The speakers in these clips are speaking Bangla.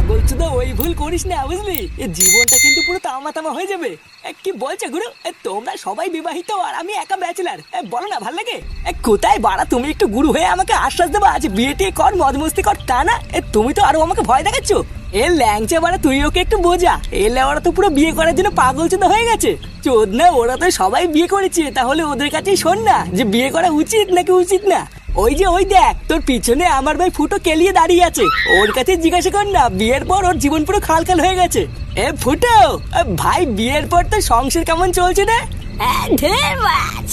পাগল চোদা ওই ভুল করিস না বুঝলি, জীবনটা কিন্তু পুরো তামা তামা হয়ে যাবে। কি বলছো গুরু, তোমরা সবাই বিবাহিত আর আমি একা ব্যাচেলার, বলো না ভাল লাগে? কোথায় বাড়া তুমি একটু গুরু হয়ে আমাকে আশ্বাস দেবা আজ বিয়ে টিয়ে কর, মজ মস্তি কর, তা না তুমি তো আরো আমাকে ভয় দেখাচ্ছ। এ ল্যাংচা বাড়া তুই ওকে একটু বোঝা, এলে ওরা তো পুরো বিয়ে করার জন্য পাগল চোদা হয়ে গেছে। চোদ না, ওরা তো সবাই বিয়ে করেছে, তাহলে ওদের কাছেই শোন না যে বিয়ে করা উচিত নাকি উচিত না। ওই যে ওই দেখ তোর পিছনে আমার ভাই ফুটো কেলিয়ে দাঁড়িয়ে আছে, ওর কাছে জিজ্ঞাসা কর না, বিয়ের পর ওর জীবন পুরো খালখাল হয়ে গেছে। এ ফুটো ভাই, বিয়ের পর তো সংসার কেমন চলছে রে?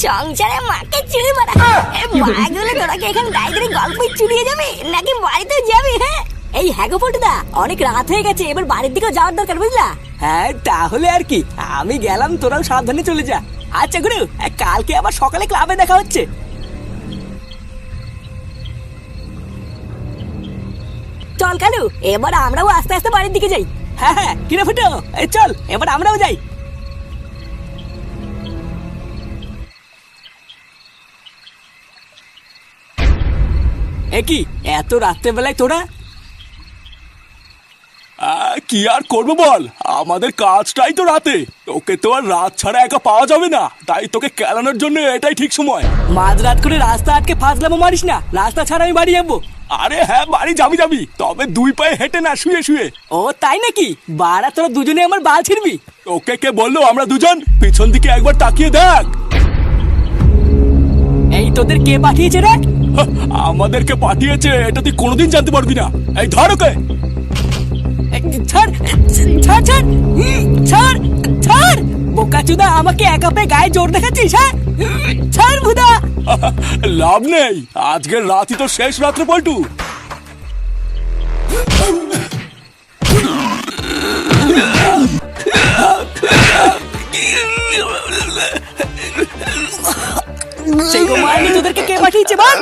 সংসারে মাকে চুরি মারা মাগুলো তোরা কি এখানে দায়িত্বের গল্প চুরিয়ে যাবে নাকি বাড়িতে যাবি? হ্যাঁ এই হ্যাগো ফুটুদা, অনেক রাত হয়ে গেছে, এবার বাড়ির দিকেও যাওয়ার দরকার বুঝলা? হ্যাঁ তাহলে আর কি, আমি গেলাম, তোরাও সাবধানে চলে যা। আচ্ছা গুরু, কালকে আবার সকালে ক্লাবে দেখা হচ্ছে। চল কালু, এবার আমরাও আস্তে আস্তে বাড়ির দিকে যাই। হ্যাঁ হ্যাঁ, কিরে ফুটো, চল এবার আমরাও যাই। কি এত রাত্রেবেলায় তোরা? কি আর করবো বল, আমাদের কাজটাই তো রাতে, তোকে তো আর রাত ছাড়া একা পাওয়া যাবে না, তাই তোকে কেলানোর জন্য এটাই ঠিক সময়। মাঝরাত করে রাস্তা আটকে ফাজলামো মারিস না, রাস্তা ছাড়া আমি বাড়ি যাবো। আরে হ্যাঁ বাড়ি যাবি, তবে 2 পায়ে হেঁটে না, শুয়ে শুয়ে। ও তাই নাকি? বাড়া তোরা দুজনে আমার বাল ছিড়বি। তোকে কে বললো আমরা দুজন? পিছন দিকে একবার তাকিয়ে দেখ। এই তোদের কে পাঠিয়েছে রে? আমাদেরকে পাঠিয়েছে এটা তুই কোনোদিন জানতে পারবি না। এই ধর ওকে। ছাড় ছাড় ছাড় ছাড় ছাড়, বোকাচুদা আমাকে একা পেয়ে গায়ে জোর দেখাচ্ছিস? হ্যাঁ ছাড় ভুদা। লাভ নেই, আজকের রাতই তো শেষ রাত্রে পল্টু। তোদেরকে কে পাঠিয়েছে বল?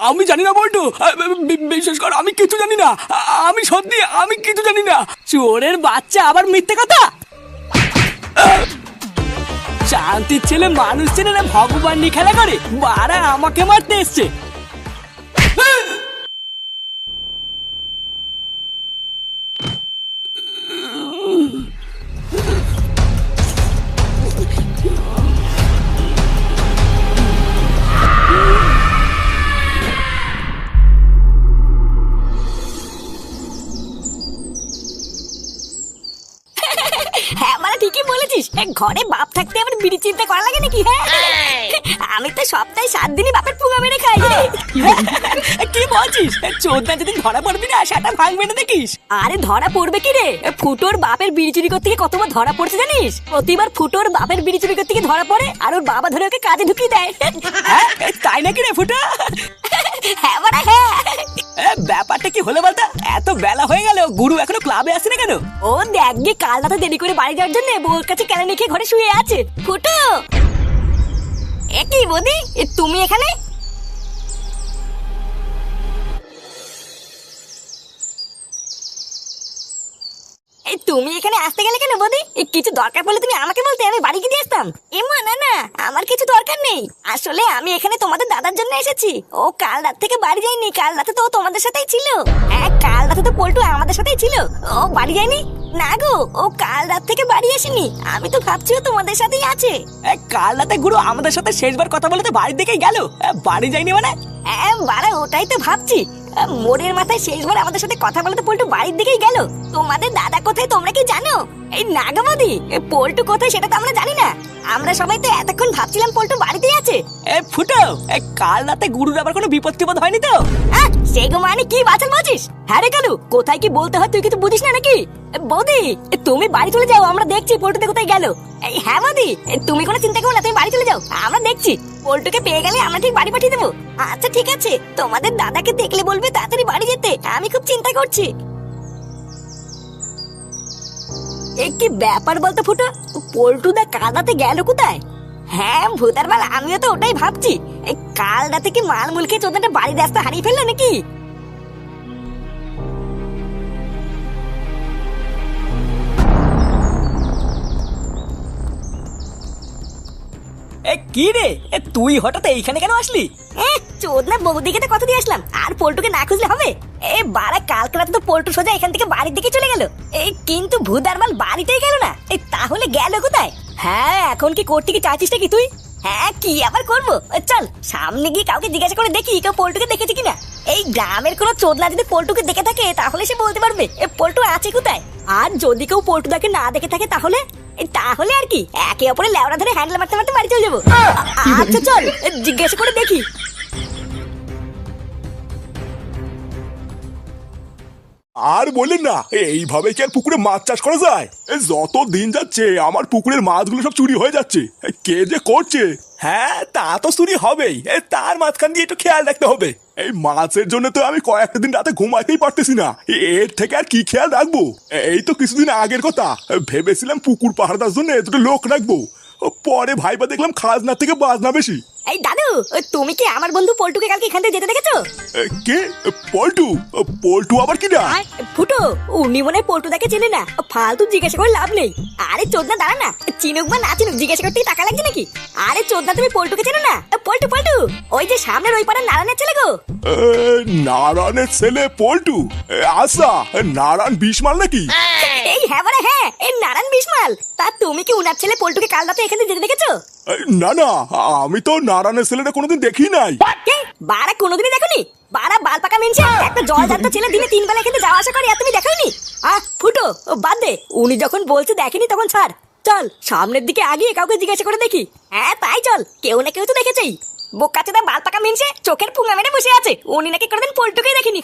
আমি জানি না বল্টু, বিশেষ করে আমি কিছু জানি না, আমি সত্যি আমি কিছু জানি না। চোরের বাচ্চা আবার মিথ্যে কথা। শান্তির ছেলে মানুষ চেনে না, ভগবান নিয়ে খেলা করে, বাড়া আমাকে মারতে এসছে। হ্যাঁ মানে ঠিকই বলেছিস, ঘরে বাপ থাকতে আবার বিড়ি চিন্তা করা লাগে নাকি? হ্যাঁ আমি তো সপ্তাহে 7 দিনই বাপের পুঙ্গা মেরে খাই। কি বলছিস? চোদ্দা যদি ধরা পড়বি না সেটা ভাঙবে না দেখিস। আরে ধরা পড়বে কি রে, ফুটোর বাপের বিড়ি চুরি করতে গিয়ে কতবার ধরা পড়ছে জানিস? প্রতিবার ফুটোর বাপের বিড়ি চুরি করতে গিয়ে ধরা পড়ে আর ওর বাবা ধরে ওকে কাজে ঢুকিয়ে দেয়। হ্যাঁ তাই নাকি রে ফুটো? হ্যাঁ মানে হ্যাঁ। ব্যাপারটা কি হলো বলতো? এত বেলা হয়ে গেল, গুরু এখনো ক্লাবে আসে না কেন? ও দেখ গিয়ে কাল রাতে দেরি করে বাড়ি যাওয়ার জন্য বউর কাছে কেলানি খেয়ে ঘরে শুয়ে আছে। ফুটো একই বৌদি, তুমি এখানে? তুমি এখানে আসতে গেলে কেন বৌদি? কিছু দরকার পড়লে তুমি আমাকে বলতে, আমি বাড়ি গিয়ে আসতাম। এমন না না, আমার কিছু দরকার নেই, আসলে আমি এখানে তোমাদের দাদার জন্য এসেছি। ও কাল রাত থেকে বাড়ি যায়নি, কাল রাতে তো ও তোমাদের সাথেই ছিল। হ্যাঁ কাল রাতে তো পল্টু আমাদের সাথেই ছিল, ও বাড়ি যায়নি। না গো, ও কাল রাত থেকে বাড়ি আসেনি, আমি তো ভাবছি ও তোমাদের সাথেই আছে। কাল রাতে গুরু আমাদের সাথে শেষবার কথা বলে তো বাড়ির দিকেই গেল, বাড়ি যায়নি মানে? হ্যাঁ বাড়া ওটাই তো ভাবছি, মোড়ের মাথায় শেষবার আমাদের সাথে কথা বলতে পল্টু বাড়ির দিকেই গেল। তোমাদের দাদা কোথায় তোমরা কি জানো? এই নাগাবাদি পল্টু কোথায় সেটা তো আমরা জানি না, আমরা সবাই তো এতক্ষণ ভাবছিলাম পল্টু বাড়িতেই আছে। ফুটো কাল রাতে গুরুর আবার কোনো বিপদ টিপদ হয়নি তো? সেই গো মানে কি বাঁচাল বলছিস? হ্যাঁ রে কালু, কোথায় কি বলতে হয় তুই কি তো বুঝিস না নাকি? বৌদি তুমি বাড়ি চলে যাও, আমরা দেখছি পল্টুতে কোথায় গেল। এই হ্যাঁ বৌদি তুমি কোনো চিন্তা করো না, তুমি বাড়ি চলে যাও, আমরা দেখছি। পল্টুকে পেয়ে গেলে আমরা ঠিক বাড়ি পাঠিয়ে দেবো। আচ্ছা ঠিক আছে, তোমাদের দাদাকে দেখলে বলবে তাড়াতাড়ি বাড়ি যেতে, আমি খুব চিন্তা করছি। কি ব্যাপার বলতো ফুটো, পল্টুদা কাল রাতে গেল কোথায়? হ্যাঁ ভূতার বাল, আমিও তো ওটাই ভাবছি, এই কাল রাতে কি মাল মুল খেয়ে চোদ্দাটা বাড়ির রাস্তা হারিয়ে ফেললো নাকি? কি রে, তুই হঠাৎ এইখানে কেন আসলি? চোদনা বৌদিকে তো কথা দিয়ে আসলাম, আর পল্টুকে না খুঁজলে হবে? এ বাড়া, কালকে রাতে তো পল্টু সোজা এখান থেকে বাড়ির দিকে চলে গেল। এই কিন্তু ভুদার মাল বাড়িতেই গেল না। এই তাহলে গেল কোথায়? হ্যাঁ, এখন কি করতে কি চাইছিস কি তুই? হ্যাঁ, কি আবার করবো, চল সামনে গিয়ে কাউকে জিজ্ঞাসা করে দেখি কেউ পল্টুকে দেখেছে কিনা। এই গ্রামের কোনো চোদনা যদি পল্টুকে দেখে থাকে তাহলে সে বলতে পারবে এ পল্টু আছে কোথায়। আর যদি কেউ পল্টুদাকে না দেখে থাকে তাহলে তাহলে আর কি, একে অপরের লেওড়া ধরে হ্যান্ডেল মারতে মারতে বাড়ি চলে যাবো। আচ্ছা চল জিজ্ঞাসা করে দেখি। আর বললেন না, এইভাবে কি আর পুকুরে মাছ চাষ করা যায়? যত দিন যাচ্ছে আমার পুকুরের মাছগুলো সব চুরি হয়ে যাচ্ছে। কে যে করছে? হ্যাঁ, তা তো চুরি হবেই, তার মাঝখান দিয়ে একটু খেয়াল রাখতে হবে। এই মাছের জন্য তো আমি কয়েকটা দিন রাতে ঘুমাইতেই পারতেছি না, এর থেকে আর কি খেয়াল রাখবো? এই তো কিছুদিন আগের কথা, ভেবেছিলাম পুকুর পাহাড়ার জন্য দুটো লোক রাখবো, পরে ভাইবা দেখলাম খাজনা থেকে বাজনা বেশি। এই দাদু, তুমি কি আমার বন্ধু পল্টুকে কালকে এখান থেকে যেতে দেখেছো? কে? পল্টু? পল্টু আবার কি না? ফুটো, উনি মনে হয় পল্টুদাকে চেনে না, ফালতু জিজ্ঞাসা করে লাভ নেই। আরে চোদনা দাঁড়া না, চিনুক বা না চিনুক জিজ্ঞাসা করতেই টাকা লাগছে নাকি? আরে চোদনা, তুমি পল্টুকে চেনো না? পল্টু পল্টু, ওই যে সামনের ওই পাড়ার নারায়ণের ছেলে গো। নারায়ণের ছেলে পল্টু? আচ্ছা, নারায়ণ বিশমাল নাকি? এই হ্যাঁ বাড়া হ্যাঁ, এই নারায়ণ বিশমাল। তা তুমি কি উনার ছেলে পল্টুকে কাল রাতে এখানে যেতে দেখেছো? না না, আমি তো নারায়ণের ছেলেটা কোনোদিন দেখি নাই। কে বাড়া, কোনোদিনই দেখোনি? বাড়া বাল পাকা মেনছে, একটা জল জান্ত ছেলে দিনে 3 বেলা এখানে যাওয়া আসা করে, আর তুমি দেখোনি? ফুটো, বাদ দে, উনি যখন বলছে দেখেনি তখন ছাড়। চল সামনের দিকে আগিয়ে কাউকে জিজ্ঞাসা করে দেখি। হ্যাঁ তাই চল, কেউ না কেউ তো দেখেছেই। বোকাচোদা বাল পাকা মেনছে চোখের পুঙ্গা মেরে বসে আছে, উনি নাকি কোনোদিন পল্টুকেই দেখেনি।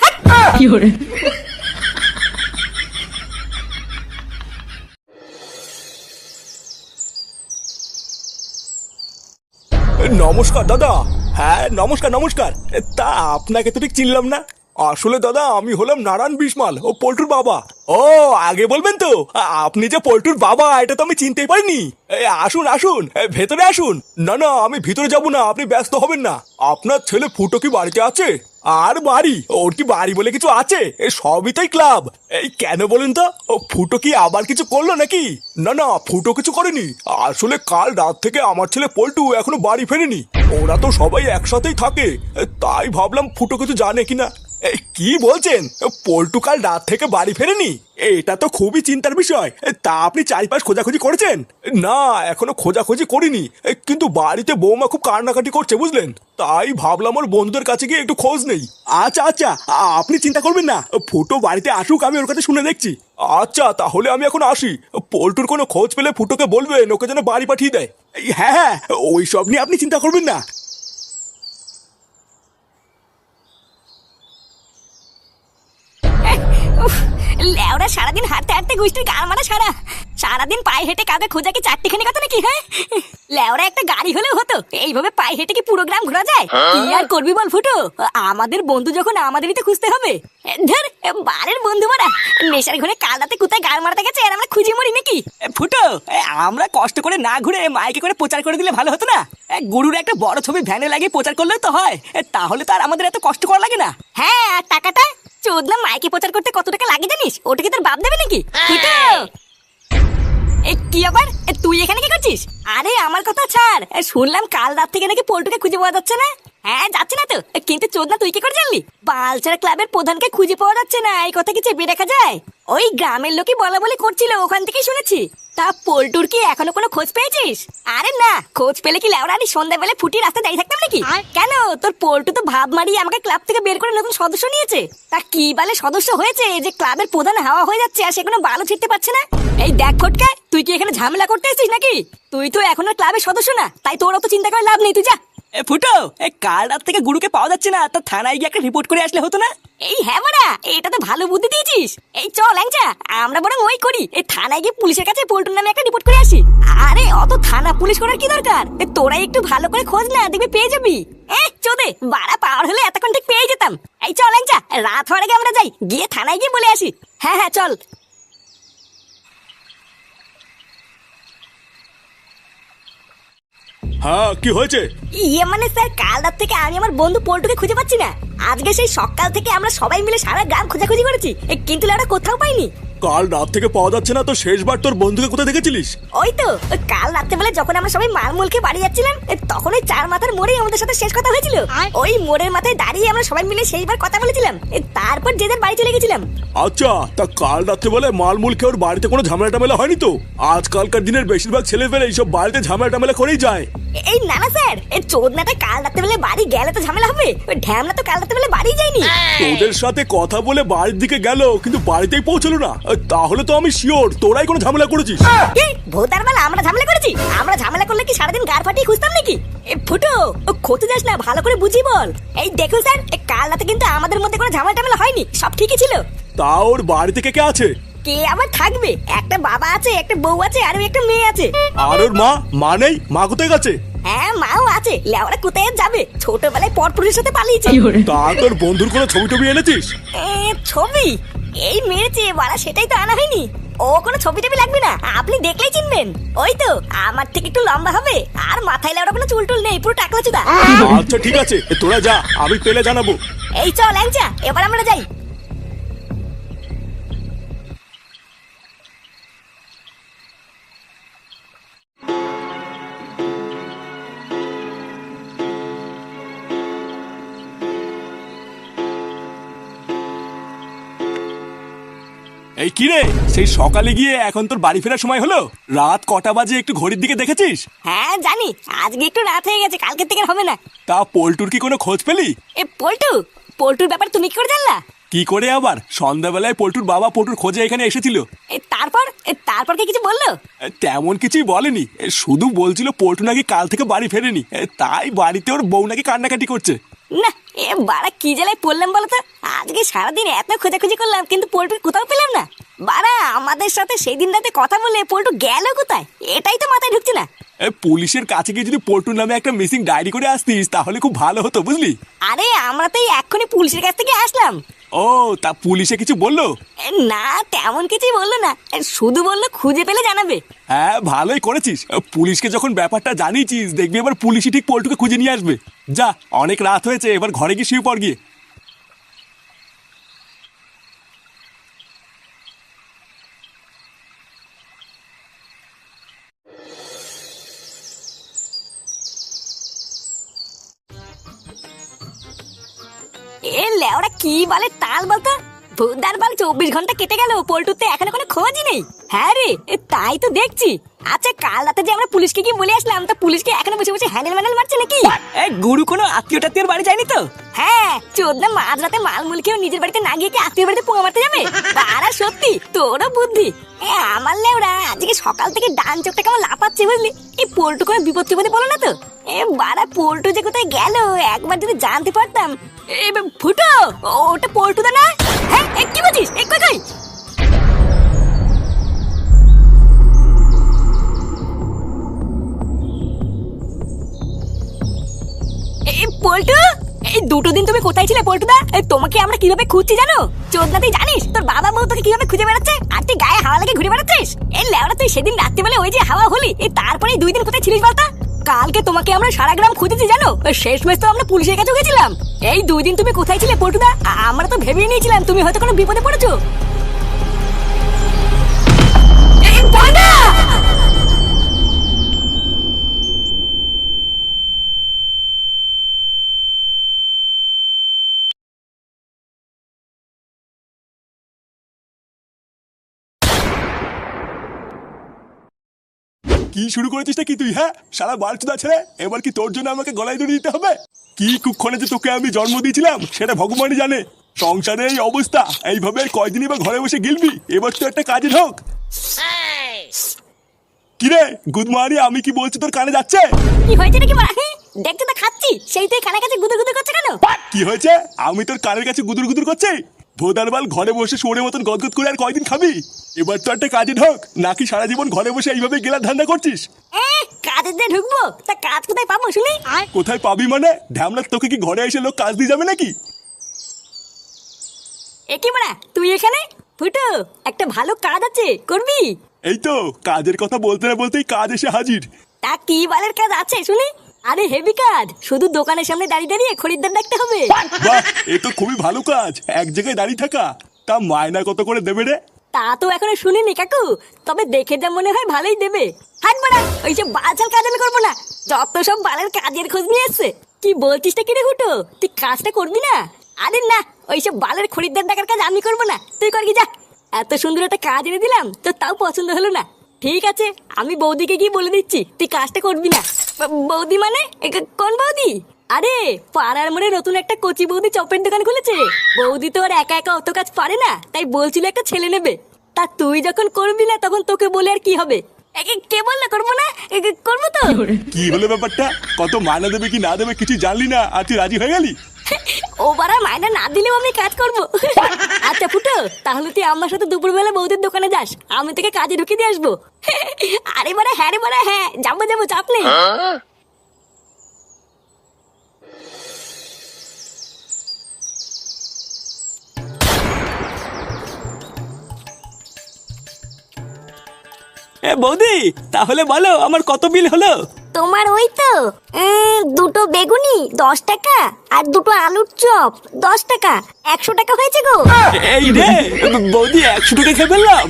নমস্কার দাদা। হ্যাঁ নমস্কার নমস্কার। তা আপনাকে তো ঠিক চিনলাম না। আসলে দাদা আমি হলাম নারায়ণ বিশমাল, ও পল্টুর বাবা। ও আগে বলবেন তো, আপনি যে পল্টুর বাবা এটা তো আমি চিনতেই পারিনি। আসুন আসুন, ভেতরে আসুন। না না, আমি ভিতরে যাব না, আপনি ব্যস্ত হবেন না। আপনার ছেলে ফুটো কি বাড়িতে আছে? আর বাড়ি, ওর কি বাড়ি বলে কিছু আছে? সবই তাই ক্লাব। এই কেন বলুন তো, ও ফুটো কি আবার কিছু করলো নাকি? না না, ফুটো কিছু করেনি। আসলে কাল রাত থেকে আমার ছেলে পল্টু এখনো বাড়ি ফেরেনি। ওরা তো সবাই একসাথেই থাকে, তাই ভাবলাম ফুটো কিছু জানে কিনা। কি বলছেন? পল্টু কাল রাত থেকে বাড়ি ফেরেনি? এটা তো খুবই চিন্তার বিষয়। তা আপনি চারিপাশ খোঁজাখুঁজি করেছেন? না, এখনো খোঁজাখুঁজি করিনি, কিন্তু বাড়িতে বৌমা খুব কান্নাকাটি করছে বুঝলেন, তাই ভাবলাম ওর বন্ধুদের কাছে গিয়ে একটু খোঁজ নেই। আচ্ছা আচ্ছা, আপনি চিন্তা করবেন না, ফুটো বাড়িতে আসুক, আমি ওর কাছে শুনে দেখছি। আচ্ছা তাহলে আমি এখন আসি। পল্টুর কোনো খোঁজ পেলে ফুটোকে বলবেন ওকে যেন বাড়ি পাঠিয়ে দেয়। হ্যাঁ হ্যাঁ, ওই সব নিয়ে আপনি চিন্তা করবেন না। লেওরা সারাদিন হাঁটতে হাঁটতে গুষ্টির গাল মারা সারাদিন পায়ে হেঁটে কাউকে খোঁজা কি চারটিখানি কথা নাকি? হ্যাঁ, লেওরা একটা গাড়ি হলেও হতো, এইভাবে পায়ে হেঁটে কি পুরো গ্রাম ঘোরা যায়? কি আর করবি বল ফুটো, আমাদের বন্ধু যখন আমাদেরই তো খুঁজতে হবে। ধর বারের বন্ধু মারা, নেশার ঘরে কাল রাতে কোথায় গাল মারতে গেছে আর আমরা খুঁজে মরি নাকি? ফুটো, আমরা কষ্ট করে না ঘুরে মাইকে করে প্রচার করে দিলে ভালো হতো না? গুরুর একটা বড় ছবি ভ্যানে লাগিয়ে প্রচার করলেও তো হয়, তাহলে তো আর আমাদের এত কষ্ট করা লাগে না। হ্যাঁ, আর টাকাটা চোদনা মাইকে প্রচার করতে কত টাকা লাগে জানিস? ওটা কি তোর বাপ দেবে নাকি? কি আবার তুই এখানে কি করছিস? আরে আমার কথা ছাড়, শুনলাম কাল রাত থেকে নাকি পল্টুকে খুঁজে পাওয়া যাচ্ছে না। হ্যাঁ যাচ্ছে না তো, কিন্তু চোদনা তুই কি করে জানলি? বালছাড়া ক্লাবের প্রধানকে খুঁজে পাওয়া যাচ্ছে না, এই কথা কি চেপে রাখা যায়? ওই গ্রামের লোকই বলা বলি করছিল, ওখান থেকেই শুনেছি। তা পল্টুর কি এখনো কোনো খোঁজ পেয়েছিস? আরে না, খোঁজ পেলে কি লেওড়া আমি সন্ধ্যাবেলা ফুটি রাস্তায় দাঁড়িয়ে থাকতাম নাকি? কেন, তোর পল্টু তো ভাব মারিয়ে আমাকে ক্লাব থেকে বের করে নতুন সদস্য নিয়েছে। তা কি বালে সদস্য হয়েছে যে ক্লাবের প্রধান হাওয়া হয়ে যাচ্ছে আর সে কোনো বালও ছিটতে পারছে না? এই দেখ ফটকা, তুই কি এখানে ঝামেলা করতে এসেছিস নাকি? তুই তো এখন আর ক্লাবের সদস্য না, তাই তোর অত চিন্তা করে লাভ নেই, তুই যা। ফুটো, কাল রাত থেকে গুরুকে পাওয়া যাচ্ছে না, তো থানায় গিয়ে একটা রিপোর্ট করে আসলে হতো না? এই হ্যাঁ মারা, এটা তো ভালো বুদ্ধি দিয়েছিস। এই চল ল্যাংচা, আমরা বরং ওই করি, এই থানায় গিয়ে পুলিশের কাছে পল্টুর নামে একটা রিপোর্ট করে আসি। আরে অত থানা পুলিশ করার কি দরকার, তোরা একটু ভালো করে খোঁজ না, দেখবি পেয়ে যাবি। চোদে বাড়া, পাওয়ার হলে এতক্ষণ ঠিক পেয়ে যেতাম। এই চল ল্যাংচা, রাত হওয়ার আগে আমরা যাই, গিয়ে থানায় গিয়ে বলে আসি। হ্যাঁ হ্যাঁ চল। হ্যাঁ কি হয়েছে? ইয়ে মানে স্যার, কাল রাত থেকে আমি আমার বন্ধু পল্টুকে খুঁজে পাচ্ছি না। আজকে সেই সকাল থেকে আমরা সবাই মিলে সারা গ্রাম খোঁজাখুঁজি করেছি, কিন্তু ওরা কোথাও পাইনি। কাল রাত থেকে পাওয়া যাচ্ছে না, তো শেষবার তোর বন্ধুকে কোথায় দেখেছিলিস? ওই তো ওই কাল রাত্রেবেলা যখন আমরা সবাই মালমূল খেয়ে বাড়ি যাচ্ছিলাম, তখন ওই চার মাথার মোড়েই আমাদের সাথে শেষ কথা হয়েছিল। ওই মোড়ের মাথায় দাঁড়িয়ে আমরা সবাই মিলে সেইবার কথা বলেছিলাম, তারপর যে যার বাড়ি চলে গেছিলাম। আচ্ছা, তা কাল রাত্রে বলে মালমূল খেয়ে ওর বাড়িতে কোনো ঝামেলা টামেলা হয়নি তো? আজকালকার দিনের বেশিরভাগ ছেলেপেলে এইসব বাড়িতে ঝামেলা টামেলা করেই যায়। এই না না স্যার, এই চোদনাটা কাল রাত্রেবেলা বাড়ি গেলে তো ঝামেলা হবে, ওই ঢ্যামনা তো কাল রাত্রেবেলা বাড়ি যায়নি। তোদের সাথে কথা বলে বাড়ির দিকে গেল, কিন্তু বাড়িতেই পৌঁছলো না। তাহলে তো আমি শিওর তোরাই কোনো ঝামেলা করেছিস। কি ভোদার বেলা আমরা ঝামেলা করেছি? আমরা ঝামেলা করলে কি সারাদিন গার ফাটিয়ে খুঁজতাম নাকি? ফুটো, ও খোঁজে যাস না, ভালো করে বুঝি বল। এই দেখো স্যার, কাল রাতে কিন্তু আমাদের মধ্যে কোনো ঝামেলা টামেলা হয়নি, সব ঠিকই ছিল। তা ওর বাড়িতে কে কে আছে? কে আবার থাকবে? একটা বাবা আছে, একটা বউ আছে, আর একটা মেয়ে আছে। আর ওর মা নেই? মা কোথায় গেছে? হ্যাঁ, মাও আছে। লেওরা কোথায় যাবে? ছোটবেলায় পরপুরুষের সাথে পালিয়েছে। তা তোর বন্ধুর কোনো ছবি টবি এনেছিস? ছবি এই মেরেছে বাড়া, সেটাই তো আনা হয়নি। ও কোনো ছবি টবি লাগবে না, আপনি দেখলেই চিনবেন। ওই তো আমার থেকে একটু লম্বা হবে, আর মাথায় লেওরা কোনো চুল টুল নেই, পুরো টাকলা চুদা। আচ্ছা ঠিক আছে, তোরা যা, আমি পেলে জানাবো। এই চল ল্যাংচা, এবার আমরা যাই। এই কি রে, সেই সকালে গিয়ে এখন তোর বাড়ি ফেরার সময় হলো? রাত কটা বাজে একটু ঘড়ির দিকে দেখেছিস? হ্যাঁ জানি, আজকে একটু রাত হয়ে গেছে, কালকে থেকে হবে না। তা পল্টুর কি কোনো খোঁজ পেলি? পল্টুর ব্যাপার তুমি কি করে জানলা? কি করে আবার, সন্ধ্যাবেলায় পল্টুর বাবা পল্টুর খোঁজে এখানে এসেছিল। তারপর কি কিছু বললো? তেমন কিছুই বলেনি, শুধু বলছিল পল্টু নাকি কাল থেকে বাড়ি ফেরেনি, তাই বাড়িতে ওর বউ নাকি কান্নাকাটি করছে। না, বাড়া কি জ্বালায় পড়লাম বলো তো। আজকে সারাদিন এত খোঁজাখুঁজি করলাম, কিন্তু পল্টুর কোথাও পেলাম না। বাড়া আমাদের সাথে সেই দিন রাতে কথা বলে পল্টু গেল কোথায়, এটাই তো মাথায় ঢুকছে না। পুলিশের কাছে গিয়ে যদি পল্টুর নামে একটা মিসিং ডায়েরি করে আসতিস, তাহলে খুব ভালো হতো, বুঝলি? আরে আমরা তো এক্ষুনি পুলিশের কাছ থেকে আসলাম। ও, তা পুলিশে কিছু বললো? না, তেমন কিছুই বললো না, শুধু বললো খুঁজে পেলে জানাবে। হ্যাঁ, ভালোই করেছিস। পুলিশকে যখন ব্যাপারটা জানিয়েছিস, দেখবি এবার পুলিশই ঠিক পল্টুকে খুঁজে নিয়ে আসবে। যা, অনেক রাত হয়েছে, এবার ঘরে গিয়ে শুয়ে পড় গিয়ে। এ লেওরা কি বলে তাল বলতো, ভুদার বাল 24 ঘন্টা কেটে গেল, পল্টুতে এখনো কোনো খোঁজই নেই। হ্যাঁ রে, তাই তো দেখছি। আচ্ছা কাল রাতে যে আমরা পুলিশকে গিয়ে বলে আসলাম, তা পুলিশকে এখনো বসে বসে হ্যান্ডেল ম্যান্ডেল মারছে নাকি? গুরু কোনো আত্মীয় টাত্মীয়র বাড়ি যায়নি তো? হ্যাঁ, চোদনা মাঝরাতে মালমূল খেয়েও নিজের বাড়িতে না গিয়ে কি আত্মীয় বাড়িতে পোঙা মারতে যাবে? বাড়া সত্যি তোরও বুদ্ধি। আমার লেওরা আজকে সকাল থেকে ডান চোখটা কেমন লাফাচ্ছে বুঝলি। এই পল্টু কোনো বিপদ টিপদে বলো না তো? বাড়া পল্টু যে কোথায় গেল একবার যদি জানতে পারতাম। ফুটো, ওটা পল্টু দা না? হ্যাঁ, কি বলছিস? কই কই? পল্টু, এই দুটো দিন তুমি কোথায় ছিলে পল্টুদা? তোমাকে আমরা কিভাবে খুঁজছি জানো? চোদনা তুই জানিস তোর বাবা বউ তোকে কিভাবে খুঁজে বেড়াচ্ছে, আর তুই গায়ে হাওয়া লাগে ঘুরে বেড়াচ্ছিস? এই লেওরা তুই সেদিন রাত্রিবেলা ওই যে হাওয়া হলি, তারপরে 2 দিন কোথায় ছিলিস বলতো? কালকে তোমাকে আমরা সারা গ্রাম খুঁজেছি জানো, শেষমেশ তো আমরা পুলিশের কাছে গেছিলাম। এই 2 দিন তুমি কোথায় ছিলে পল্টুদা? আমরা তো ভেবেই নিয়েছিলাম তুমি হয়তো কোনো বিপদে পড়েছো। কি শুরু করেছিস কি তুই? হ্যাঁ, সারা বালচুদা ছেড়ে, এবার কি তোর জন্য আমাকে গলায় দড়ি দিতে হবে? কি কুক্ষণে যে তোকে আমি জন্ম দিয়েছিলাম সেটা ভগবানই জানে। সংসারে এই অবস্থা, এইভাবে কয়দিনই বা ঘরে বসে গিলবি? এবার তো একটা কাজে ঢোক। কিরে গুদমারি, আমি কি বলছি তোর কানে যাচ্ছে? কি হয়েছে নাকি বড়া? দেখতে তো খাচ্ছি, সেই তুই কানে কাছে গুদুর গুদুর করছে কেন? কি হয়েছে? আমি তোর কানের কাছে গুদুর গুদুর করছি? ভোদারবাল, ঘরে বসে শুয়োরের মতন গদগদ করে আর কয়দিন খাবি? এবার তো একটা কাজে ঢোক, নাকি সারা জীবন ঘরে বসে এইভাবে গেলার ধান্দা করছিস? কাজে দিয়ে ঢুকবো, তা কাজ কোথায় পাবো শুনি? কোথায় পাবি মানে? ঢ্যামলা, তোকে কি ঘরে এসে লোক কাজ দিয়ে যাবে নাকি? কি বড়া তুই এখানে? ফুটো, একটা ভালো কাজ আছে, করবি? এই তো কাজের কথা বলতে না বলতেই কাজ এসে হাজির। তা কি বালের কাজ আছে শুনি? আরে হেভি কাজ, শুধু দোকানের সামনে দাঁড়িয়ে দাঁড়িয়ে খরিদ্দার ডাকতে হবে। বাহ, এ তো খুবই ভালো কাজ, এক জায়গায় দাঁড়িয়ে থাকা। তা মায়না কত করে দেবে রে? তা তো এখনো শুনিনি কাকু, তবে দেখে যা মনে হয় ভালোই দেবে। হাট বাড়া, ওইসব বাচাল কাজ আমি করবো না। যত সব বালের কাজের খোঁজ নিয়ে এসছে। কি বলছিস টা কিরে হুটো, তুই কাজটা করবি না? আরে না, ওইসব বালের খরিদ্দার ডাকার কাজ আমি করবো না, তুই কর কি যা। এত সুন্দর একটা কাজ এনে দিলাম, তো তাও পছন্দ হলো না। ঠিক আছে, আমি বৌদিকে গিয়ে বলে দিচ্ছি তুই কাজটা করবি না। বৌদি মানে কোন বৌদি? আরে পাড়ার মোড়ে নতুন একটা কচি বৌদি চপের দোকান খুলেছে। বৌদি তো আর একা একা অত কাজ পারে না, তাই বলছিল একটা ছেলে নেবে। তা তুই যখন করবি না তখন তোকে বলে আর কি হবে? কে বললো করবো না? করবো তো। কি হলো ব্যাপারটা? কত মায়না দেবে কি না দেবে কিছু জানলি না, আর তুই রাজি হয়ে গেলি? ও বাড়া, মায়না না দিলেও আমি কাজ করবো। আচ্ছা ফুটো, তাহলে তুই আমার সাথে দুপুরবেলা বৌদির দোকানে যাস, আমি তোকে কাজে ঢুকিয়ে দিয়ে আসবো। আরে বাড়া হ্যাঁ রে বাড়া, হ্যাঁ যাবো যাবো, চাপ নেই। বৌদি, তাহলে বলো আমার কত বিল হলো? তোমার ওই তো দুটো বেগুনি 10 টাকা আর দুটো আলুর চপ 10 টাকা, 100 টাকা হয়েছে গো। এই রে বৌদি, 100 টাকা খেয়ে ফেললাম।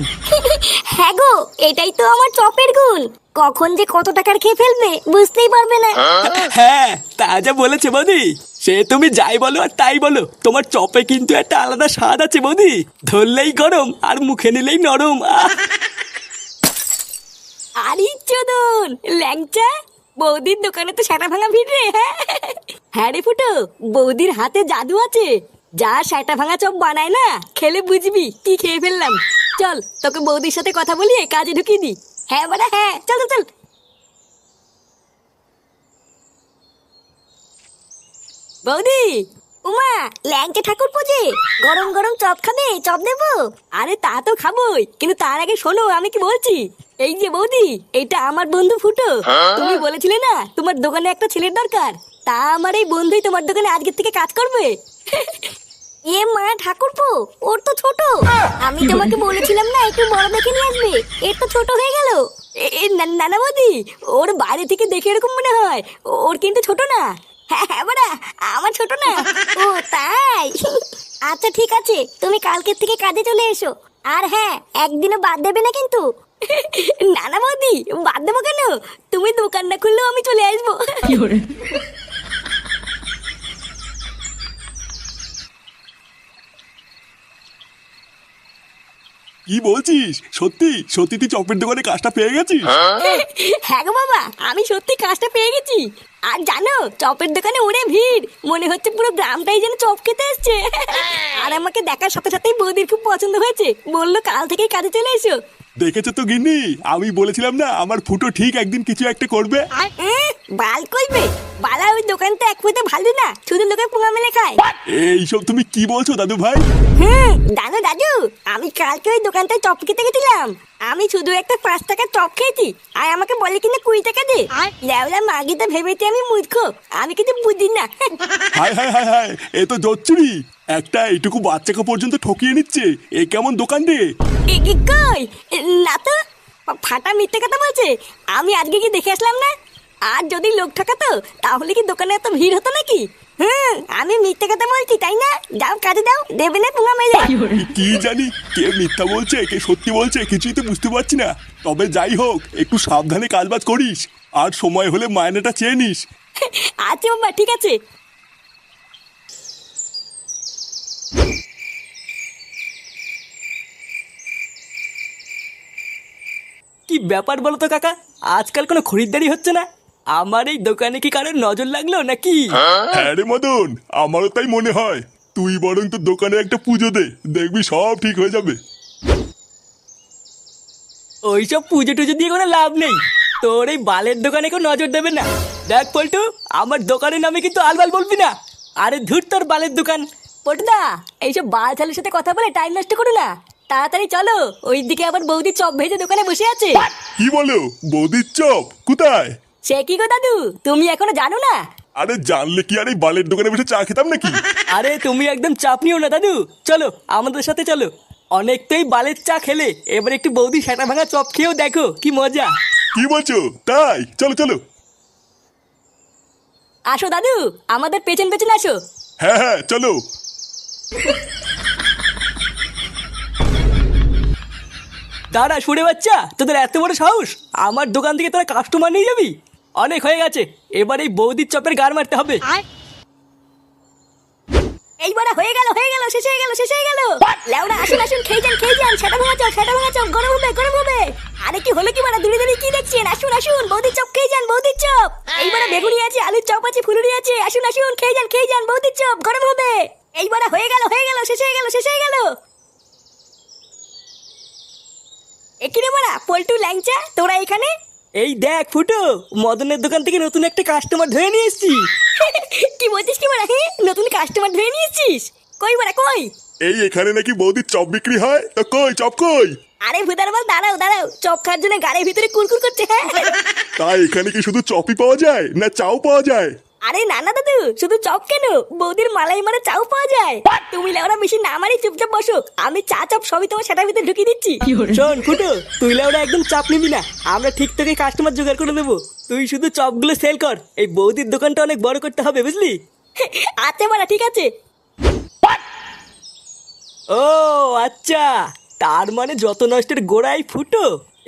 হ্যাঁ গো, এটাই তো আমার চপের গুণ। কখন যে কত টাকার খেয়ে ফেলবে বুঝতেই পারবে না। হ্যাঁ, তা যা বলেছে বৌদি। সে তুমি যাই বলো আর তাই বলো, তোমার চপে কিন্তু একটা আলাদা স্বাদ আছে বৌদি। ধরলেই গরম আর মুখে নিলেই নরম। আরে চোদন ল্যাংচা, বৌদির দোকানে তো সেটা ভাঙা ভিড় রে। হ্যাঁ রে ফুটো, বৌদির হাতে জাদু আছে। যা সেটা ভাঙা চপ বানায় না, খেলে বুঝবি কি খেয়ে ফেললাম। চল তোকে বৌদির সাথে কথা বলিয়ে কাজে ঢুকিয়ে দি। হ্যাঁ বাড়া হ্যাঁ, চল চল চল। বৌদি, উমা ল্যাংচা ঠাকুর পুজে, গরম গরম চপ খাবে? চপ দেবো? আরে তা তো খাবোই, কিন্তু তার আগে শোনো আমি কি বলছি। এই যে বৌদি, এইটা আমার বন্ধু ফুটো। তুমি বলেছিলে না তোমার দোকানে একটা ছেলের দরকার, তা আমার এই বন্ধুই তোমার দোকানে আজকের থেকে কাজ করবে। এ মা ঠাকুরপো, ওর তো ছোট। আমি তোমাকে বলেছিলাম না একটু বড় দেখে নিয়ে আসবে, এর তো ছোট হয়ে গেল। না না বৌদি, ওর বাইরে থেকে দেখে এরকম মনে হয়, ওর কিন্তু ছোট না। হ্যাঁ হ্যাঁ বাড়া, আমার ছোট না। ও তাই? আচ্ছা ঠিক আছে, তুমি কালকের থেকে কাজে চলে এসো। আর হ্যাঁ, একদিনও বাদ দেবে না কিন্তু। না না বৌদি, বাদ দেবো কেন? তুমি দোকান না খুললেও আমি চলে আসবো। কি বলছিস? সত্যি সত্যি তুই চপের দোকানে কাজটা পেয়ে গেছিস? হ্যাঁ গো বাবা, আমি সত্যি কাজটা পেয়ে গেছি। আর জানো, চপের দোকানে উড়ে ভিড়, মনে হচ্ছে পুরো গ্রামটাই যেন চপ খেতে এসছে। আর আমাকে দেখার সাথে সাথেই বৌদির খুব পছন্দ হয়েছে, বললো কাল থেকেই কাজে চলে এসো। দেখেছো তো গিন্নি, আমি বলেছিলাম না আমার ফুটো ঠিক একদিন কিছু একটা করবে। বাল করবে? বালা ওই দোকানটা এক পেতে ভালো না, শুধু লোকে পোঙা মেলে খায়। এইসব তুমি কি বলছো দাদু ভাই? জানো দাদু, আমি কালকে ওই দোকানটায় চপ খেতে গেছিলাম। আমি শুধু একটা 5 টাকার চপ খেয়েছি, আর আমাকে বলে কিনা 20 টাকা দে। লেওলা মাগি তো ভেবেছি আমি মূর্খ, আমি কিন্তু বুঝি না। হায় হায় হায় হায়, এ তো জচ্চুরি। একটা এইটুকু বাচ্চাকে পর্যন্ত ঠকিয়ে নিচ্ছে, এ কেমন দোকান রে? কই না তো, ফাটা মিথ্যে কথা বলছে। আমি আজকে কি দেখে আসলাম না? আর যদি লোক ঠকাতো তাহলে কি দোকানে এত ভিড় হতো নাকি? আমি মিথ্যে কথা বলছি তাই না? যাও কাজে দাও, দেবে না পোঙা মেরে। কি জানি কে মিথ্যা বলছে কে সত্যি বলছে কিছুই তো বুঝতে পারছি না। তবে যাই হোক, একটু সাবধানে কাজবাজ করিস, আর সময় হলে মায়নাটা চেয়ে নিস। আচ্ছা বাবা, ঠিক আছে। কি ব্যাপার বলো তো কাকা, আজকাল কোনো খরিদ্দারি হচ্ছে না। আমার এই দোকানে কি কারোর নজর লাগলো নাকি? হ্যাঁ রে মদন, আমারও তাই মনে হয়। তুই বরং তোর দোকানে একটা পুজো দে, দেখবি সব ঠিক হয়ে যাবে। ওইসব পুজো টুজো দিয়ে কোনো লাভ নেই, তোর এই বালের দোকানে কেউ নজর দেবে না। দেখ পল্টু, আমার দোকানের নামে কিন্তু আলবাল বলবি না। আরে ধুর তোর বালের দোকান। পটুদা, এইসব বাল ছালের সাথে কথা বলে টাইম নষ্ট করো না, তাড়াতাড়ি চলো। ওইদিকে আবার বৌদি চপ ভেজে দোকানে বসে আছে। কি বলো? বৌদির চপ কোথায়? সে কি গো দাদু, তুমি এখনো জানো না? আরে জানলে কি আর এই বালের দোকানে বসে চা খেতাম নাকি? আরে তুমি একদম চাপ নিও না দাদু, চলো আমাদের সাথে চলো। অনেক তো এই বালের চা খেলে, এবার একটু বৌদি সেটা ভাঙা চপ খেয়েও দেখো কি মজা। কি বলছো? তাই চলো চলো। আসো দাদু, আমাদের পেছন পেছন আসো। হ্যাঁ হ্যাঁ চলো। দাঁড়া সুরে বাচ্চা, তোদের এত বড় সাহস আমার দোকান থেকে তোরা কাস্টমার নিয়ে যাবি? অনেক হয়ে গেছে, এবার এই বৌদির চপের গার মারতে হবে। এইবার হয়ে গেল শেষ হয়ে গেল শেষ হয়ে গেল। লেওড়া আসুন আসুন খেয়ে যান সেটা ভাঙা চপ গরম হবে। আরে কি হলো কি মানে দূরে দূরে কি দেখছেন? আসুন আসুন বৌদির চপ খেয়ে যান, বৌদির চপ। এইবার বেগুনি আছে, আলুর চপ আছে, ফুলুরি আছে। আসুন আসুন খেয়ে যান বৌদির চপ গরম হবে। এইবার হয়ে গেল শেষ হয়ে গেল। একিরে মারা পল্টু ল্যাংচা, তোরা এখানে? এই দেখ ফুটো, মদনের দোকান থেকে নতুন একটা কাস্টমার ধরে নিয়ে এসেছি। কি বলছিস কি মারা? নতুন কাস্টমার ধরে নিয়েছিস? কই মারা কই? এই এখানে নাকি বৌদির চপ বিক্রি হয়, তো কই চপ কই? আরে ভুদার বল দাঁড়াও চপ খাওয়ার জন্য গাড়ির ভিতরে কুরকুর করছে। হ্যাঁ তাই এখানে কি শুধু চপই পাওয়া যায় না চাও পাওয়া যায়? আরে না দাদু, শুধু চপ কেন, বৌদির মালাই মারা চাও পাওয়া যায়। তুমি লেওরা বেশি না মারি চুপচাপ বসো, আমি চা চপ সবই তোমার সেটার ভিতরে ঢুকিয়ে দিচ্ছি। শোন ফুটো, তুই ওরা একদম চাপ নিবি না, আমরা ঠিক তোকে কাস্টমার জোগাড় করে দেবো। তুই শুধু চপগুলো সেল কর, এই বৌদির দোকানটা অনেক বড় করতে হবে বুঝলি? আচ্ছা মারা ঠিক আছে। ও আচ্ছা, তার মানে যত নষ্টের গোড়াই ফুটো।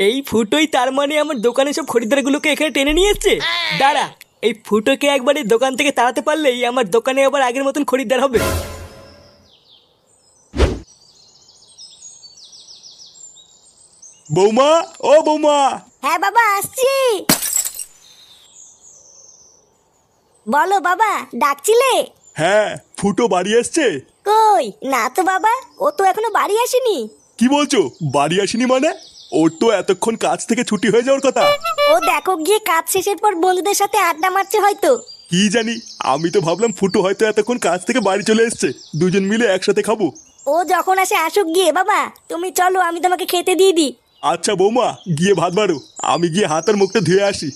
এই ফুটোই তার মানে আমার দোকানে সব খরিদ্দারগুলোকে এখানে টেনে নিয়ে এসছে। দাঁড়া, এই ফুটোকে একবার এই দোকান থেকে তাড়াতে পারলেই আমার দোকানে আবার আগের মতন খরিদ্দার হবে। বৌমা, ও বৌমা। হ্যাঁ বাবা আসছি। বলো বাবা, ডাকছিলে? হ্যাঁ, ফুটো বাড়ি আসছে? কই না তো বাবা, ও তো এখনো বাড়ি আসেনি। কি বলছো, বাড়ি আসেনি মানে? ওর তো এতক্ষণ কাজ থেকে ছুটি হয়ে যাওয়ার কথা। ও দেখো গিয়ে কাজ শেষের পর বন্ধুদের সাথে আড্ডা মারছে হয়তো। কি জানি, আমি তো ভাবলাম ফুটো হয়তো এতক্ষণ কাজ থেকে বাড়ি চলে এসছে, দুজন মিলে একসাথে খাবো। ও যখন আসে আসুক গিয়ে। বাবা তুমি চলো, আমি তোমাকে খেতে দিয়ে দিই। আচ্ছা বৌমা, গিয়ে ভাত বাড়ো, আমি গিয়ে হাত আর মুখটা ধুয়ে আসি।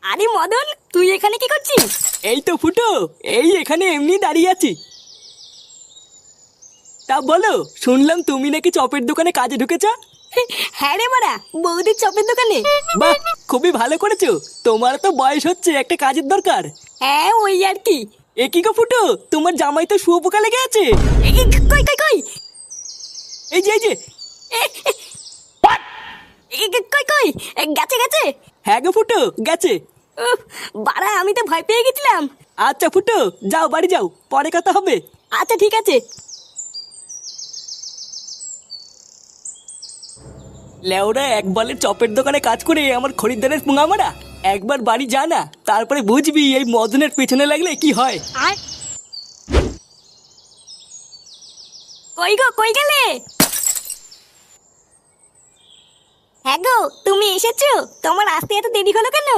আরে মদন, তুই এখানে কি করছিস? এই তো ফুটো, এই এখানে এমনি দাঁড়িয়ে আছি। তা বলো, শুনলাম তুমি নাকি চপের দোকানে কাজে ঢুকেছ? হ্যাঁ রে মারা, বৌদির চপের দোকানে। বাহ, খুবই ভালো করেছো। তোমার তো বয়স হচ্ছে, একটা কাজের দরকার। হ্যাঁ ওই আর কি। এ কি গো ফুটো, তোমার জামাই তো শুয়োপোকা লেগে আছে। কই কই কই, এই যে কই কই, গেছে গেছে। হ্যাঁ গো ফুটো, গেছে। উফ, বাড়া আমি তো ভয় পেয়ে গেছিলাম। আচ্ছা ফুটো, যাও বাড়ি যাও, পরে কথা হবে। আচ্ছা ঠিক আছে। লেওরা এক বলে চপের দোকানে কাজ করে আমার খরিদ্দারের পুঙা মারা। একবার বাড়ি যা না, তারপরে বুঝবি এই মদনের পেছনে লাগলে কি হয়। আর কই গো, কই গেলে? হ্যাঁ গো, তুমি এসেছো? তোমার আসতে এত দেরি হলো কেন?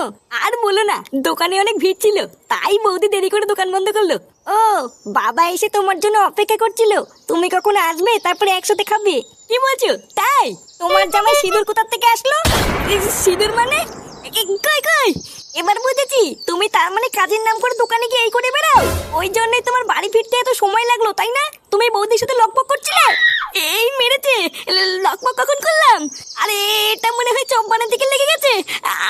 আর বলো না, দোকানে অনেক ভিড় ছিল, তাই বৌদি দেরি করে দোকান বন্ধ করলো। ও বাবা এসে তোমার জন্য অপেক্ষা করছিল, তুমি কখন আসবে তারপরে একসাথে খাবে। কি বলছো তাই? তোমার জামাই সিঁদুর কোথা থেকে আসলো? সিঁদুর মানে? কই কই, এবার বুঝেছি, তুমি তার মানে কাজের নাম করে দোকানে গিয়ে এই করে বেড়াও। ওই জন্যই তোমার বাড়ি ফিরতে এত সময় লাগলো তাই না? তুমি বৌদির সাথে লকপক করছিলে। এই মেরেছে। লকপক কখন করলাম? আরে এটা মনে হয় চপ বানাতে গিয়ে লেগে গেছে,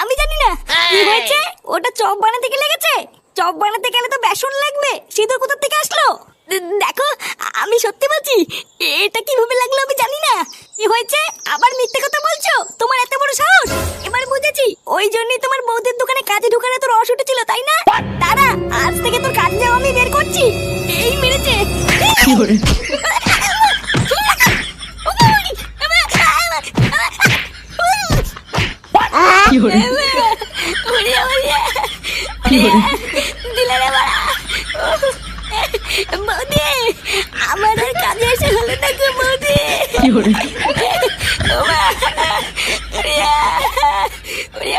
আমি জানি না কি হয়েছে। ওটা চপ বানাতে গিয়ে লেগেছে। চপ বানাতে গেলে তো বেসন লাগবে, সিঁদুর কোথা থেকে আসলো? দেখো আমি সত্যি বলছি, এটা কিভাবে লাগলো আমি জানি না। কি হয়েছে, আবার মিথ্যে কথা বলছো? তোমার এত বড় সাহস। এবার বুঝেছি, ওই জন্যই তোমার বৌদির দোকানে কাজে ঢুকানো তোর রস উঠেছিল তাই না? দাঁড়া, আজ থেকে তোর কাজ যাওয়া আমি বের করছি। এই মেরেছে। দিলে রে বাড়া। বৌদি, আমার আর কাজে এসে হলো না গো বৌদি। ওমা, ওরে, ওরে,